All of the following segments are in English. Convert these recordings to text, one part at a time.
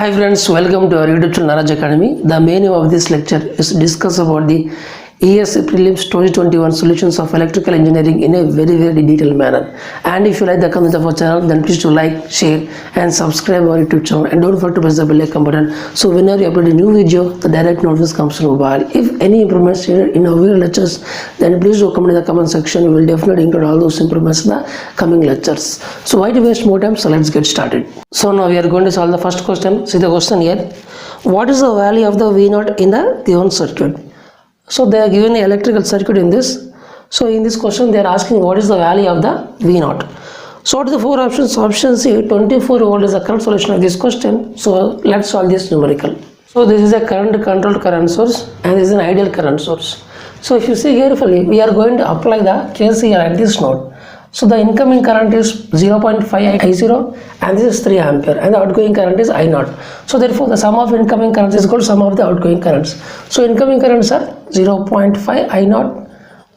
Hi friends, welcome to our YouTube channel Naraj Academy. The main aim of this lecture is to discuss about the ES Prelims 2021 solutions of electrical engineering in a very detailed manner. And if you like the content of our channel, then please do like, share and subscribe our YouTube channel, and don't forget to press the bell icon button so whenever you upload a new video, the direct notification comes to mobile. If any improvements needed in our video lectures, then please do comment in the comment section. We will definitely include all those improvements in the coming lectures. So why to waste more time? So let's get started. So now we are going to solve the first question. See the question here. What is the value of the V0 in the given circuit? So they are given the electrical circuit in this. So in this question they are asking what is the value of the V0. So what are the four options? Option C, 24 volt is the correct solution of this question. So let's solve this numerical. So this is a current controlled current source and this is an ideal current source. So if you see carefully, we are going to apply the KCL at this node. So the incoming current is 0.5 I0 and this is 3 ampere and the outgoing current is I0. So therefore the sum of incoming currents is equal to sum of the outgoing currents. So incoming currents are 0.5 I0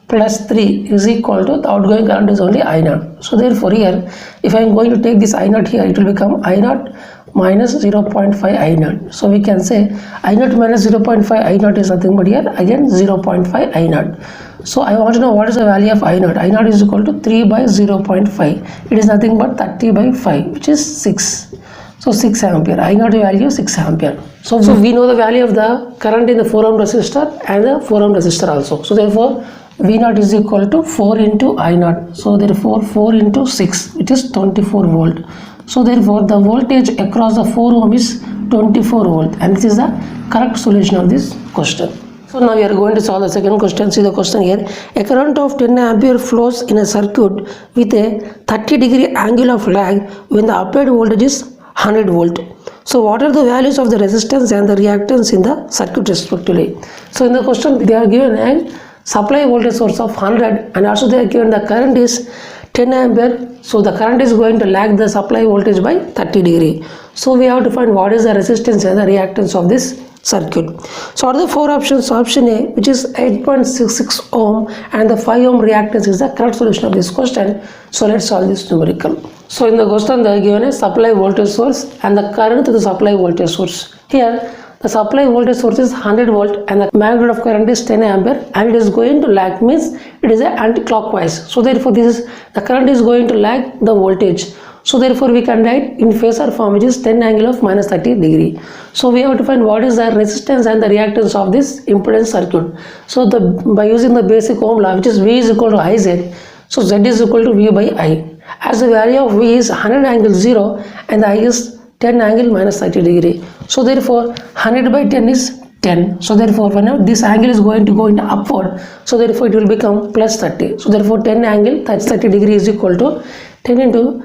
plus 3 is equal to the outgoing current is only I0. So therefore here if I am going to take this I0 here, it will become I0 minus 0.5 I0. So we can say I0 minus 0.5 I0 is nothing but here again 0.5 I0. So I want to know what is the value of I0. I0 is equal to 3 by 0.5. It is nothing but 30 by 5, which is 6. So 6 ampere. I0 value 6 ampere. So we know the value of the current in the 4 ohm resistor and the 4 ohm resistor also. So therefore V0 is equal to 4 into I0. So therefore 4 into 6, which is 24 volt. So therefore the voltage across the 4 ohm is 24 volt, and this is the correct solution of this question. So now we are going to solve the second question. See the question here. A current of 10 ampere flows in a circuit with a 30-degree angle of lag when the applied voltage is 100 volt. So what are the values of the resistance and the reactance in the circuit respectively? So in the question they are given a supply voltage source of 100 and also they are given the current is 10 ampere. So the current is going to lag the supply voltage by 30 degree. So we have to find what is the resistance and the reactance of this circuit. So are the four options? Option A, which is 8.66 ohm and the 5 ohm reactance, is the correct solution of this question. So let's solve this numerical. So in the question they are given a supply voltage source and the current to the supply voltage source. Here the supply voltage source is 100 volt and the magnitude of current is 10 ampere and it is going to lag, means it is a anti-clockwise. So therefore this is the current is going to lag the voltage. So therefore we can write in phasor form, which is 10 angle of minus 30 degree. So we have to find what is the resistance and the reactance of this impedance circuit. So by using the basic ohm law, which is V is equal to IZ, so Z is equal to V by I. As the value of V is 100 angle 0 and the I is 10 angle minus 30 degree. So therefore 100 by 10 is 10. So therefore whenever this angle is going to go into upward, so therefore it will become plus 30. So therefore 10 angle 30 degree is equal to 10 into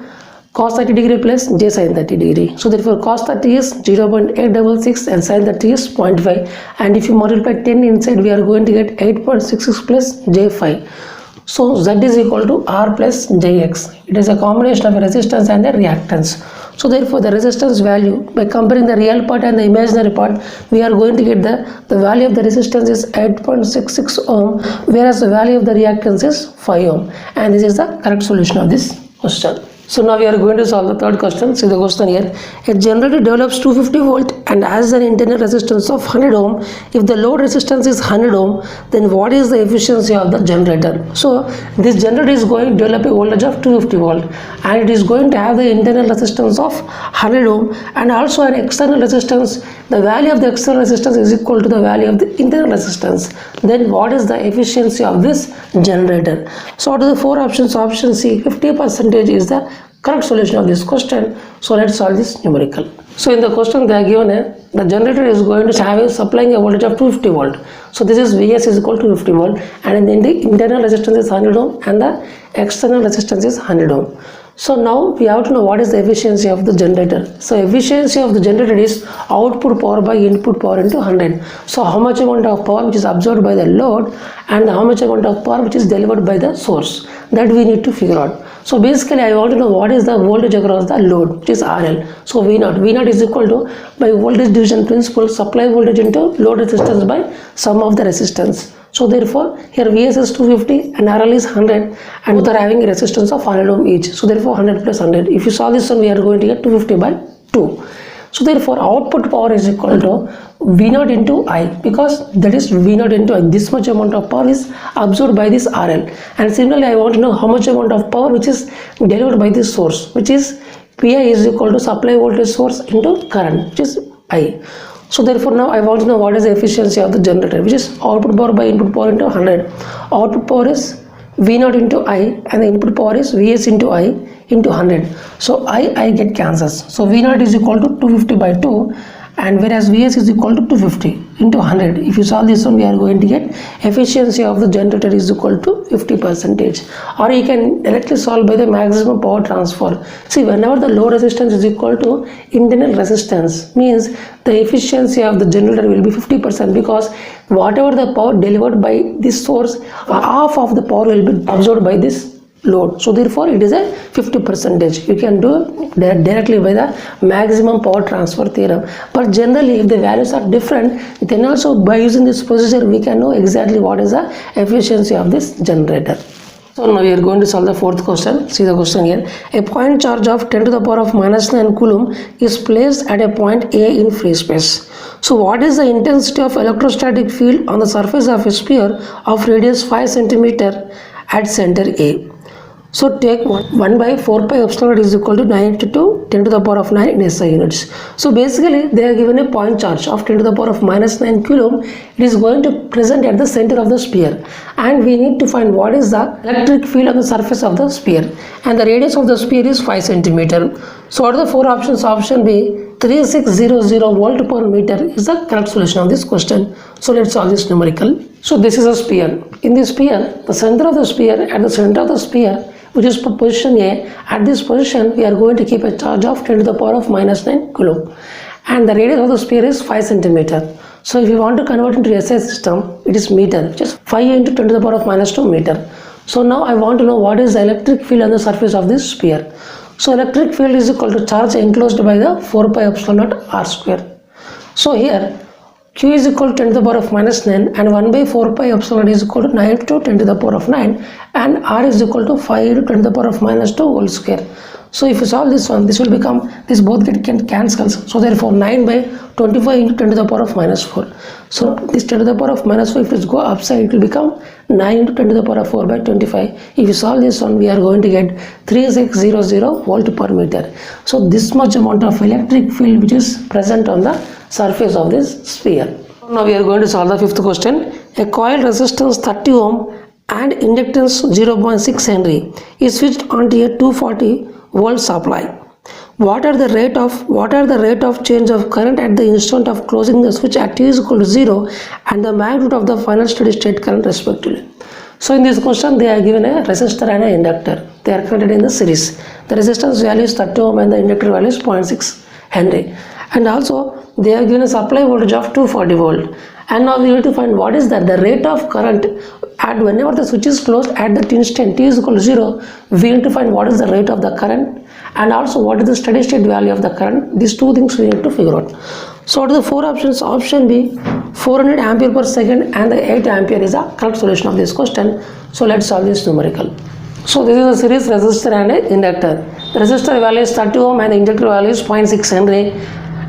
cos 30 degree plus j sin 30 degree. So therefore cos 30 is 0.866 and sin 30 is 0.5, and if you multiply 10 inside we are going to get 8.66 plus j5. So Z is equal to R plus jx. It is a combination of a resistance and a reactance. So therefore the resistance value, by comparing the real part and the imaginary part, we are going to get the value of the resistance is 8.66 ohm, whereas the value of the reactance is 5 ohm, and this is the correct solution of this question. So now we are going to solve the third question. See the question here. A generator develops 250 volt and has an internal resistance of 100 ohm. If the load resistance is 100 ohm, then what is the efficiency of the generator? So this generator is going to develop a voltage of 250 volt and it is going to have the internal resistance of 100 ohm and also an external resistance. The value of the external resistance is equal to the value of the internal resistance. Then what is the efficiency of this generator? So what are the four options? Option C, 50% is the correct solution of this question. So let's solve this numerical. So in the question they are given the generator is going to have supplying a voltage of 250 volt. So this is Vs is equal to 250 volt and then the internal resistance is 100 ohm and the external resistance is 100 ohm. So now we have to know what is the efficiency of the generator. So efficiency of the generator is output power by input power into 100. So how much amount of power which is absorbed by the load and how much amount of power which is delivered by the source, that we need to figure out. So basically I want to know what is the voltage across the load, which is RL. So V0 is equal to, by voltage division principle, supply voltage into load resistance by sum of the resistance. So therefore here Vs is 250 and RL is 100 and both are having a resistance of 100 ohm each. So therefore 100 plus 100. If you solve this one, we are going to get 250 by 2. So therefore output power is equal to V0 into I, because that is V0 into I. This much amount of power is absorbed by this RL. And similarly, I want to know how much amount of power which is delivered by this source, which is PI is equal to supply voltage source into current, which is I. So therefore now I want to know what is the efficiency of the generator, which is output power by input power into 100. Output power is V0 into I and the input power is Vs into I into 100. So I get cancels. So V0 is equal to 250 by 2, and whereas Vs is equal to 250 into 100. If you solve this one, we are going to get efficiency of the generator is equal to 50%. Or you can directly solve by the maximum power transfer. See, whenever the load resistance is equal to internal resistance, means the efficiency of the generator will be 50%, because whatever the power delivered by this source, half of the power will be absorbed by this load. So therefore it is a 50%. You can do that directly by the maximum power transfer theorem. But generally, if the values are different, then also by using this procedure we can know exactly what is the efficiency of this generator. So now we are going to solve the fourth question. See the question here. A point charge of 10 to the power of minus 9 coulomb is placed at a point A in free space. So what is the intensity of electrostatic field on the surface of a sphere of radius 5 centimeter at center A? So take 1 by 4 pi epsilon naught is equal to 9 to 10 to the power of 9 in SI units. So basically they are given a point charge of 10 to the power of minus 9 coulomb. It is going to present at the center of the sphere, and we need to find what is the electric field on the surface of the sphere, and the radius of the sphere is 5 centimeter. So what are the four options? Option B, 3600 volt per meter is the correct solution of this question. So let's solve this numerical. So this is a sphere. In this sphere, the center of the sphere, at the center of the sphere, which is position A, at this position we are going to keep a charge of 10 to the power of minus 9 coulomb, and the radius of the sphere is 5 centimeter. So if you want to convert into SI system, it is meter, which is 5 into 10 to the power of minus 2 meter. So now I want to know what is the electric field on the surface of this sphere. So electric field is equal to charge enclosed by the 4 pi epsilon naught r square. So here Q is equal to 10 to the power of minus 9, and 1 by 4 pi epsilon naught is equal to 9 to 10 to the power of 9, and R is equal to 5 to 10 to the power of minus 2 whole square. So if you solve this one, this will become, this both get cancels. So therefore 9 by 25 into 10 to the power of minus 4. So this 10 to the power of minus 4, if it go upside, it will become 9 into 10 to the power of 4 by 25. If you solve this one, we are going to get 3600 volt per meter. So this much amount of electric field which is present on the surface of this sphere. Now we are going to solve the fifth question. A coil resistance 30 ohm and inductance 0.6 Henry is switched onto a 240 volt supply. What are the rate of change of current at the instant of closing the switch at t is equal to 0, and the magnitude of the final steady state current respectively? So in this question they are given a resistor and an inductor. They are connected in the series. The resistance value is 30 ohm and the inductor value is 0.6 Henry. And also they are given a supply voltage of 240 volt. And now we need to find what is the rate of current at whenever the switch is closed at that instant t is equal to 0. We need to find what is the rate of the current, and also what is the steady state value of the current. These two things we need to figure out. So what are the four options? Option B, 400 ampere per second and the 8 ampere is the correct solution of this question. So let's solve this numerical. So this is a series resistor and an inductor. The resistor value is 30 ohm and the inductor value is 0.6 Henry.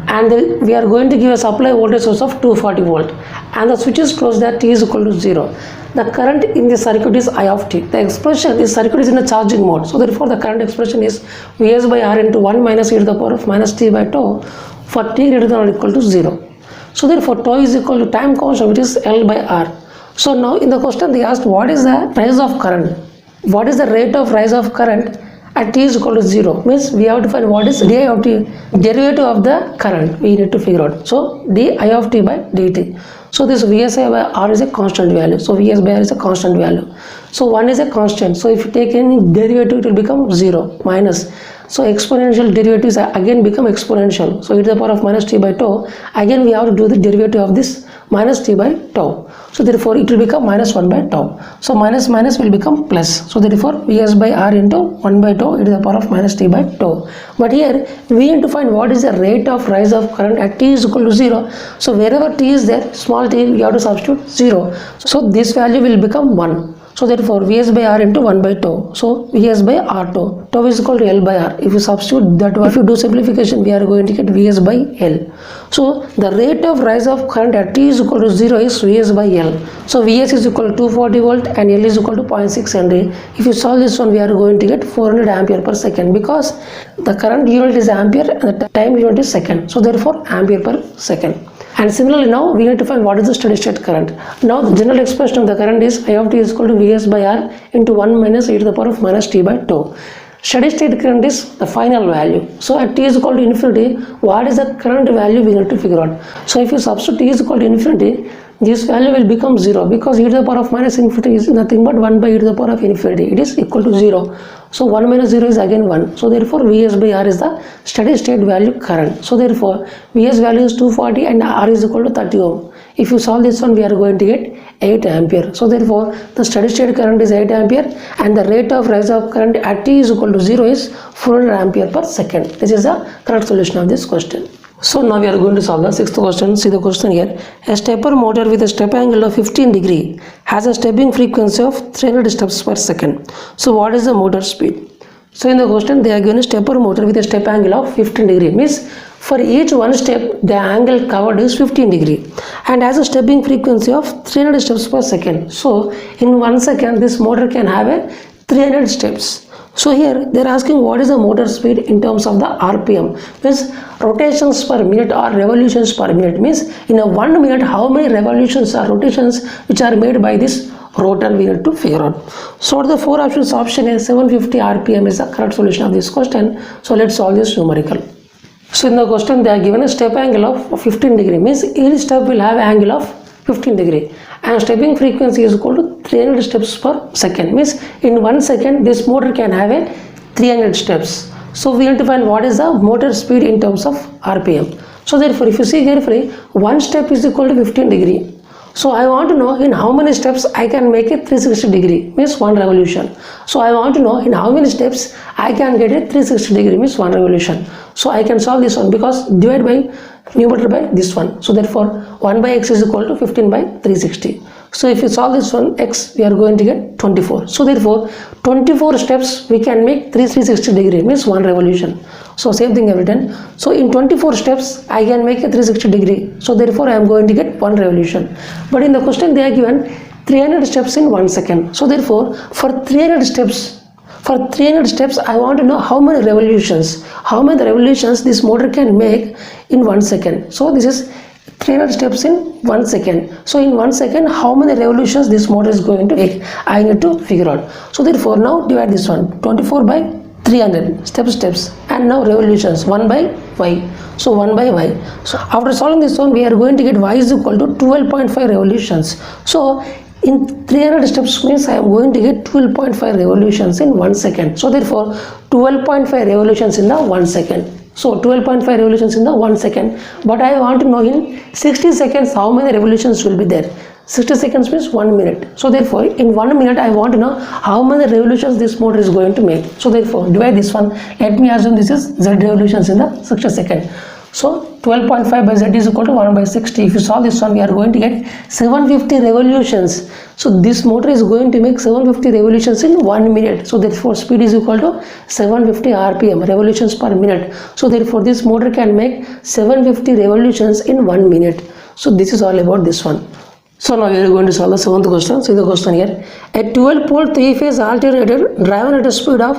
And we are going to give a supply voltage source of 240 volt, and the switch is closed at t is equal to 0. The current in the circuit is I of t. The expression, this circuit is in a charging mode, so therefore the current expression is Vs by R into 1 minus e to the power of minus t by tau for t greater than or equal to 0. So therefore tau is equal to time constant, which is L by R. So now in the question they asked what is the rise of current, what is the rate of rise of current at t is equal to 0, means we have to find what is di of t, derivative of the current we need to figure out. So di of t by dt. So this Vsi by R is a constant value. So Vs by R is a constant value. So 1 is a constant. So if you take any derivative, it will become 0 minus. So exponential derivatives again become exponential. So e to the power of minus t by tau. Again we have to do the derivative of this minus t by tau. So therefore it will become minus 1 by tau. So minus minus will become plus. So therefore Vs by R into 1 by tau e to the power of minus t by tau. But here we need to find what is the rate of rise of current at t is equal to 0. So wherever t is there, small t, we have to substitute 0. So this value will become 1. So therefore Vs by R into 1 by tau. So Vs by R tau. Tau is equal to L by R. If you substitute that one, if you do simplification, we are going to get Vs by L. So the rate of rise of current at t is equal to 0 is Vs by L. So Vs is equal to 240 volt and L is equal to 0.6 Henry. If you solve this one, we are going to get 400 ampere per second, because the current unit is ampere and the time unit is second. So therefore ampere per second. And similarly, now we need to find what is the steady state current. Now the general expression of the current is I of t is equal to Vs by R into 1 minus e to the power of minus t by tau. Steady state current is the final value. So at t is equal to infinity, what is the current value we need to figure out. So if you substitute t is equal to infinity, this value will become 0, because e to the power of minus infinity is nothing but 1 by e to the power of infinity. It is equal to 0. So 1 minus 0 is again 1. So therefore Vs by R is the steady state value current. So therefore Vs value is 240 and R is equal to 30 ohm. If you solve this one, we are going to get 8 ampere. So therefore the steady state current is 8 ampere and the rate of rise of current at t is equal to 0 is 400 ampere per second. This is the correct solution of this question. So now we are going to solve the sixth question. See the question here. A stepper motor with a step angle of 15 degree has a stepping frequency of 300 steps per second. So what is the motor speed? So in the question they are given a stepper motor with a step angle of 15 degree. Means for each one step the angle covered is 15 degree and has a stepping frequency of 300 steps per second. So in 1 second this motor can have a 300 steps. So here they are asking what is the motor speed in terms of the RPM, means rotations per minute or revolutions per minute. Means in a 1 minute how many revolutions or rotations which are made by this rotor we need to figure out. So the four options, option A 750 RPM is the correct solution of this question. So let's solve this numerical. So in the question they are given a step angle of 15 degree, means each step will have angle of 15 degree and stepping frequency is equal to 300 steps per second. Means in 1 second this motor can have a 300 steps. So we need to find what is the motor speed in terms of RPM. So therefore if you see carefully, one step is equal to 15 degree. So I want to know in how many steps I can make a 360 degree, means one revolution. So I want to know in how many steps I can get a 360 degree, means one revolution. So I can solve this one, because divide by numerator by this one. So therefore 1 by x is equal to 15 by 360. So if you solve this one, x, we are going to get 24. So therefore 24 steps we can make 360 degree, means one revolution. So same thing I have written. So in 24 steps I can make a 360 degree. So therefore I am going to get one revolution. But in the question they are given 300 steps in 1 second. So therefore for 300 steps I want to know how many revolutions this motor can make in 1 second. So this is 300 steps in 1 second. So in 1 second how many revolutions this motor is going to make, I need to figure out. So therefore now divide this one, 24 by 300 steps, and now revolutions 1 by y. So 1 by y. So after solving this one we are going to get y is equal to 12.5 revolutions. So in 300 steps means I am going to get 12.5 revolutions in 1 second. So therefore 12.5 revolutions in the 1 second. So 12.5 revolutions in the 1 second. But I want to know in 60 seconds how many revolutions will be there. 60 seconds means 1 minute. So therefore in 1 minute I want to know how many revolutions this motor is going to make. So therefore divide this one. Let me assume this is z revolutions in the 60 second. So 12.5 by z is equal to 1 by 60. If you solve this one we are going to get 750 revolutions. So this motor is going to make 750 revolutions in 1 minute. So therefore speed is equal to 750 RPM, revolutions per minute. So therefore this motor can make 750 revolutions in 1 minute. So this is all about this one. So now we are going to solve the seventh question. See the question here. A 12-pole 3-phase alternator driven at a speed of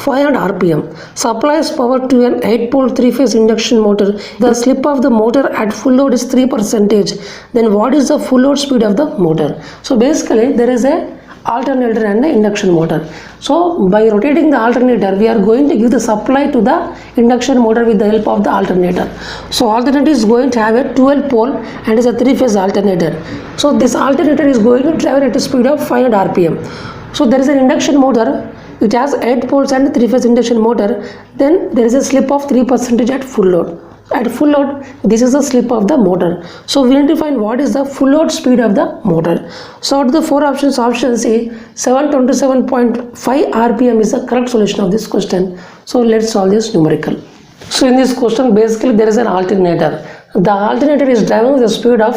500 RPM supplies power to an 8-pole 3-phase induction motor. The slip of the motor at full load is 3%. Then what is the full load speed of the motor? So basically there is a alternator and the induction motor. So by rotating the alternator we are going to give the supply to the induction motor with the help of the alternator. So alternator is going to have a 12-pole and is a 3-phase alternator. So this alternator is going to travel at a speed of 500 RPM. So there is an induction motor. It has 8 poles and 3-phase induction motor. Then there is a slip of 3% at full load. At full load, this is the slip of the motor. So we need to find what is the full load speed of the motor. So out of the four options, option C 727.5 RPM is the correct solution of this question. So let's solve this numerical. So in this question basically there is an alternator. The alternator is driving with a speed of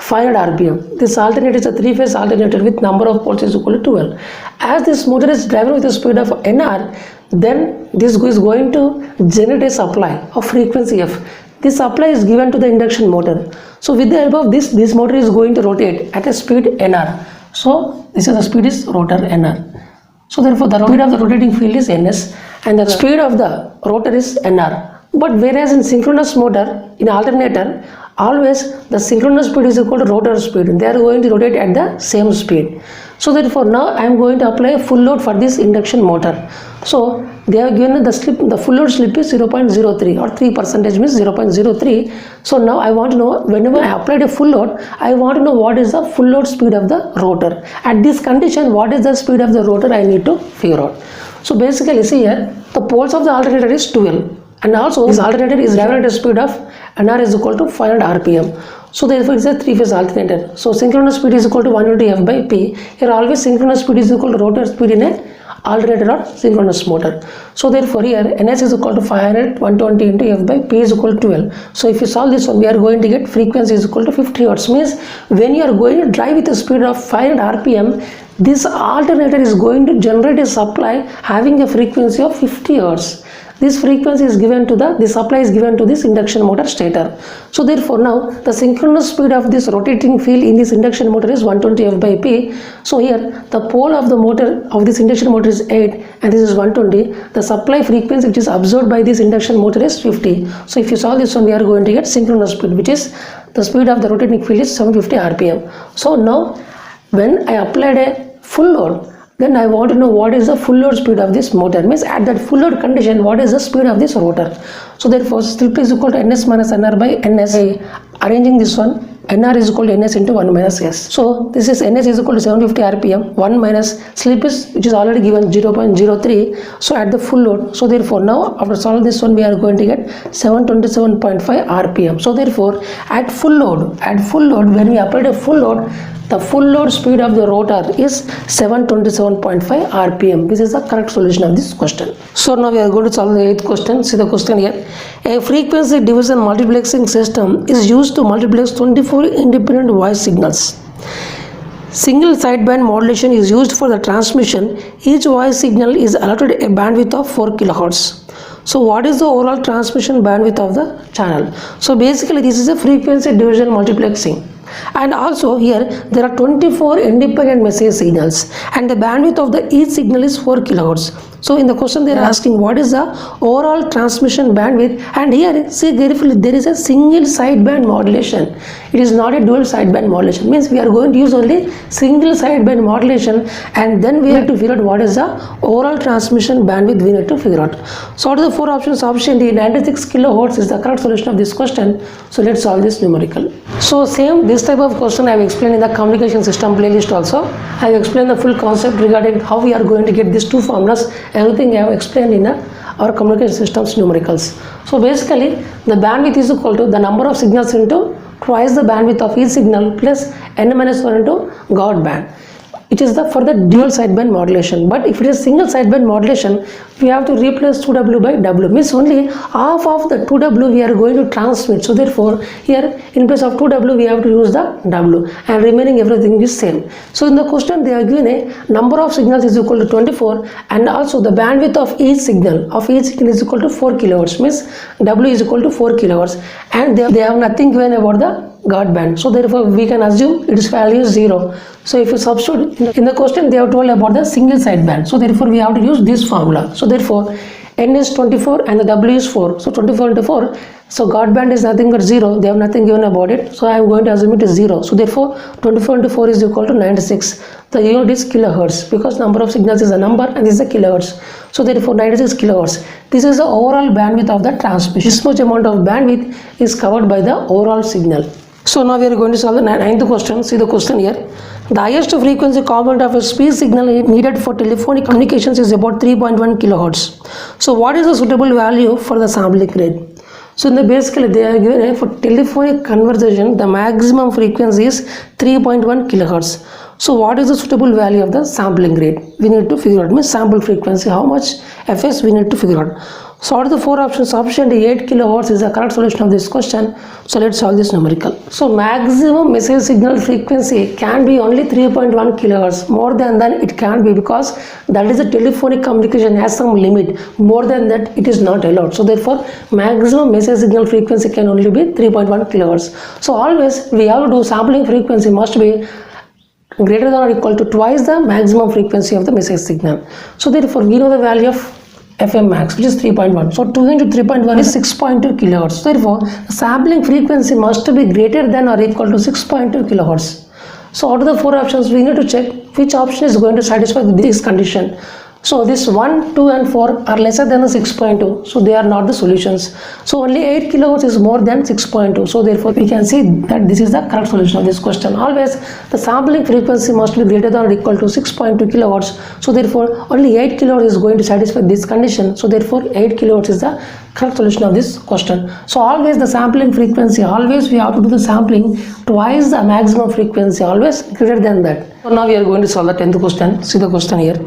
500 RPM. This alternator is a 3-phase alternator with number of poles is equal to 12. As this motor is driving with a speed of NR, then this is going to generate a supply of frequency F. This supply is given to the induction motor. So with the help of this motor is going to rotate at a speed NR. So this is the speed is rotor NR. So therefore the speed of the rotating field is Ns and the speed of the rotor is Nr. But whereas in synchronous motor, in alternator, always the synchronous speed is equal to rotor speed. They are going to rotate at the same speed. So therefore now I am going to apply a full load for this induction motor. So they have given the slip, the full load slip is 0.03 or 3% means 0.03. So now I want to know, whenever I applied a full load, I want to know what is the full load speed of the rotor. At this condition, what is the speed of the rotor I need to figure out. So basically see here, the poles of the alternator is 12. And also this alternator is driving at a speed of NR is equal to 500 RPM. So therefore it is a 3-phase alternator. So synchronous speed is equal to 1 into F by P. Here always synchronous speed is equal to rotor speed in a alternator or synchronous motor. So therefore here Ns is equal to 500 120 into F by P is equal to 12. So if you solve this one, we are going to get frequency is equal to 50 Hz. Means when you are going to drive with a speed of 500 RPM, this alternator is going to generate a supply having a frequency of 50 Hz. This frequency is given to the supply is given to this induction motor stator. So therefore now the synchronous speed of this rotating field in this induction motor is 120 F by P. So here the pole of the motor of this induction motor is 8 and this is 120. The supply frequency which is absorbed by this induction motor is 50. So if you solve this one, we are going to get synchronous speed, which is the speed of the rotating field is 750 RPM. So now when I applied a full load, then I want to know what is the full load speed of this motor. Means at that full load condition, what is the speed of this rotor. So therefore slip is equal to Ns minus Nr by Ns. Arranging this one, Nr is equal to Ns into 1 minus S. So this is Ns is equal to 750 RPM. 1 minus slip is which is already given 0.03. So at the full load. So therefore now after solving this one, we are going to get 727.5 RPM. So therefore at full load when we applied a full load, the full load speed of the rotor is 727.5 RPM. This is the correct solution of this question. So now we are going to solve the 8th question. See the question here. A frequency division multiplexing system is used to multiplex 24 independent voice signals. Single sideband modulation is used for the transmission. Each voice signal is allotted a bandwidth of 4 kHz. So what is the overall transmission bandwidth of the channel? So basically this is a frequency division multiplexing. And also here there are 24 independent message signals and the bandwidth of the each signal is 4 kHz. So in the question they are asking what is the overall transmission bandwidth, and here see carefully there is a single sideband modulation. It is not a dual sideband modulation. Means we are going to use only single sideband modulation, and then we have to figure out what is the overall transmission bandwidth we need to figure out. So out of the 4 options, option D 96 kHz is the correct solution of this question. So let's solve this numerical. So same this type of question I have explained in the communication system playlist also. I have explained the full concept regarding how we are going to get these two formulas. Everything I have explained in our communication systems numericals. So basically the bandwidth is equal to the number of signals into twice the bandwidth of each signal plus n minus 1 into God band. It is for the dual sideband modulation. But if it is single sideband modulation, we have to replace 2W by W. Means only half of the 2W we are going to transmit. So therefore here in place of 2W we have to use the W, and remaining everything is same. So in the question they are given a number of signals is equal to 24, and also the bandwidth of each signal is equal to 4 kHz. Means W is equal to 4 kHz, and they have nothing given about the God band. So therefore we can assume its value is 0. So if you substitute in the question, they have told about the single sideband. So therefore we have to use this formula. So therefore n is 24 and the W is 4. So 24 into 4. So God band is nothing but 0. They have nothing given about it. So I am going to assume it is 0. So therefore 24 into 4 is equal to 96. The unit is kilohertz because number of signals is a number and this is a kilohertz. So therefore 96 kilohertz. This is the overall bandwidth of the transmission. This much amount of bandwidth is covered by the overall signal. So now we are going to solve the 9th question. See the question here. The highest frequency component of a speech signal needed for telephonic communications is about 3.1 kHz. So what is the suitable value for the sampling rate? So in the basically they are given for telephonic conversation the maximum frequency is 3.1 kHz. So what is the suitable value of the sampling rate? We need to figure out, means sample frequency, how much fs we need to figure out. So out of the four options, option D 8 kilohertz is the correct solution of this question. So let's solve this numerical. So maximum message signal frequency can be only 3.1 kilohertz. More than that it can't be, because that is a telephonic communication, has some limit. More than that it is not allowed. So therefore maximum message signal frequency can only be 3.1 kilohertz. So always we have to do sampling frequency must be greater than or equal to twice the maximum frequency of the message signal. So therefore we know the value of FM max, which is 3.1. So 2 into 3.1 is 6.2 kilohertz. So therefore the sampling frequency must be greater than or equal to 6.2 kilohertz. So out of the four options we need to check which option is going to satisfy this condition. So this 1, 2 and 4 are lesser than the 6.2, so they are not the solutions. So only 8 kilohertz is more than 6.2, so therefore we can see that this is the correct solution of this question. Always the sampling frequency must be greater than or equal to 6.2 kilohertz, so therefore only 8 kilohertz is going to satisfy this condition. So therefore 8 kilohertz is the correct solution of this question. So always the sampling frequency, always we have to do the sampling twice the maximum frequency, always greater than that. So now we are going to solve the 10th question. See the question here.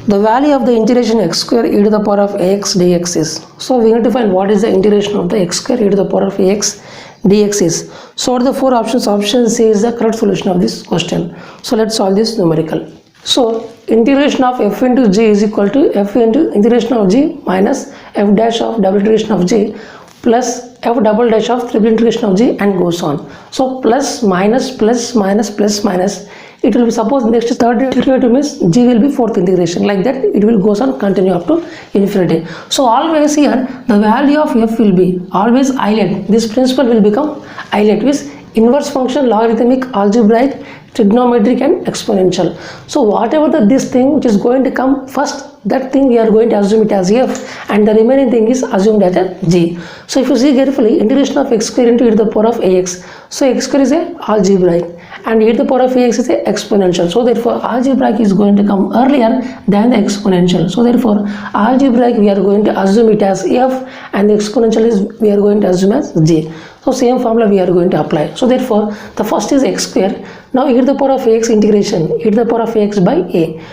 The value of the integration x square e to the power of ax dx is. So we need to find what is the integration of the x square e to the power of ax dx is. So out of the four options, option C is the correct solution of this question. So let's solve this numerical. So integration of f into g is equal to f into integration of g minus f dash of double integration of g plus f double dash of triple integration of g, and goes on. So plus minus plus minus plus minus, it will be, suppose next third derivative means g will be fourth integration, like that it will goes on continue up to infinity. So always here the value of f will be always islet. This principle will become islet, with inverse function, logarithmic, algebraic, trigonometric and exponential. So whatever this thing which is going to come first, that thing we are going to assume it as f, and the remaining thing is assumed as a g. So if you see carefully, integration of x square into e to the power of ax. So x square is a algebraic and e to the power of ax is a exponential. So therefore algebraic is going to come earlier than the exponential. So therefore algebraic we are going to assume it as f, and the exponential is we are going to assume as g. So same formula we are going to apply. So therefore the first is x square. Now e to the power of ax integration, e to the power of ax by a.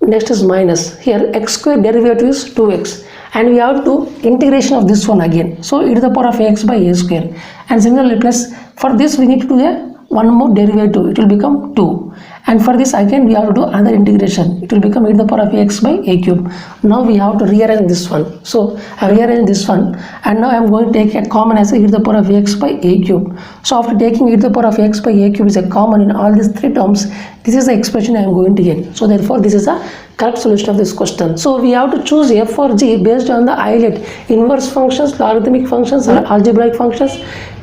Next is minus, here x square derivative is 2x, and we have to integration of this one again. So e to the power of ax by a square, and similarly plus for this we need to do a one more derivative, it will become 2, and for this again we have to do another integration, it will become e to the power of ax by a cube. Now we have to rearrange this one. So I rearrange this one, and now I am going to take a common as e to the power of ax by a cube. So after taking e to the power of ax by a cube is a common in all these three terms, this is the expression I am going to get. So therefore this is the correct solution of this question. So we have to choose f or g based on the islet, inverse functions, logarithmic functions, algebraic functions,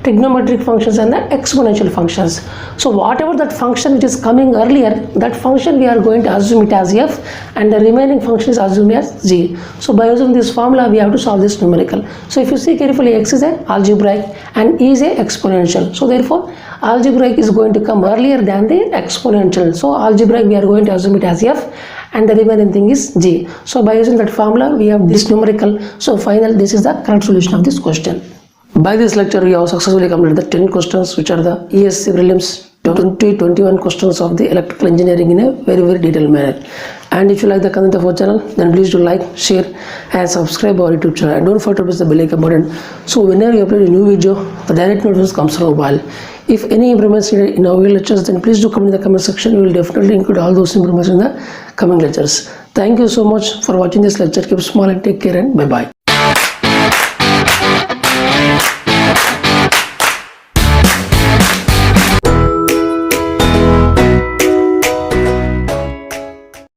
trigonometric functions and the exponential functions. So whatever that function which is coming earlier, that function we are going to assume it as f, and the remaining function is assumed as g. So by using this formula we have to solve this numerical. So if you see carefully, x is a algebraic and e is a exponential. So therefore algebraic is going to come earlier than the exponential. So algebraic we are going to assume it as f, and the remaining thing is g. So by using that formula we have this numerical. So finally this is the correct solution of this question. By this lecture we have successfully completed the 10 questions which are the ESE prelims 2021 questions of the electrical engineering in a very detailed manner. And if you like the content of our channel, then please do like, share and subscribe our YouTube channel, and don't forget to press the bell icon button, so whenever you upload a new video the direct notification comes from mobile. If any improvements needed in our lectures, then please do comment in the comment section. We will definitely include all those improvements in the coming lectures. Thank you so much for watching this lecture. Keep small and take care, and bye bye.